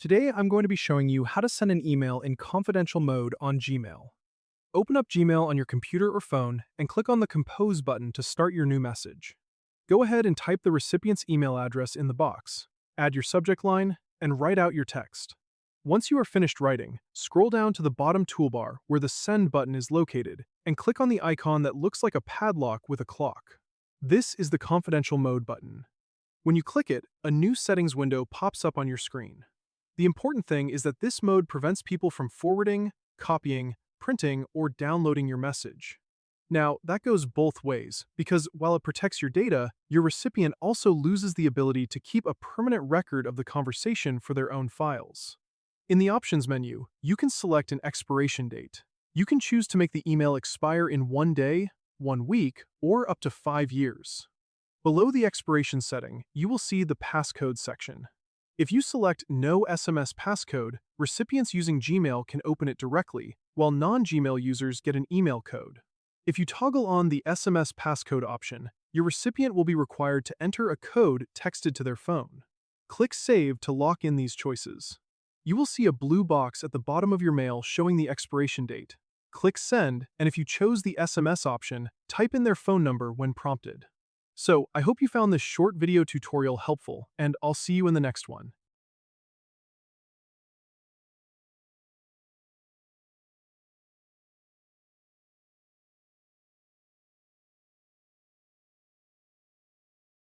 Today, I'm going to be showing you how to send an email in confidential mode on Gmail. Open up Gmail on your computer or phone and click on the Compose button to start your new message. Go ahead and type the recipient's email address in the box, add your subject line, and write out your text. Once you are finished writing, scroll down to the bottom toolbar where the Send button is located and click on the icon that looks like a padlock with a clock. This is the confidential mode button. When you click it, a new settings window pops up on your screen. The important thing is that this mode prevents people from forwarding, copying, printing, or downloading your message. Now, that goes both ways, because while it protects your data, your recipient also loses the ability to keep a permanent record of the conversation for their own files. In the Options menu, you can select an expiration date. You can choose to make the email expire in 1 day, 1 week, or up to 5 years. Below the expiration setting, you will see the passcode section. If you select No SMS passcode, recipients using Gmail can open it directly, while non-Gmail users get an email code. If you toggle on the SMS passcode option, your recipient will be required to enter a code texted to their phone. Click Save to lock in these choices. You will see a blue box at the bottom of your mail showing the expiration date. Click Send, and if you chose the SMS option, type in their phone number when prompted. So, I hope you found this short video tutorial helpful, and I'll see you in the next one.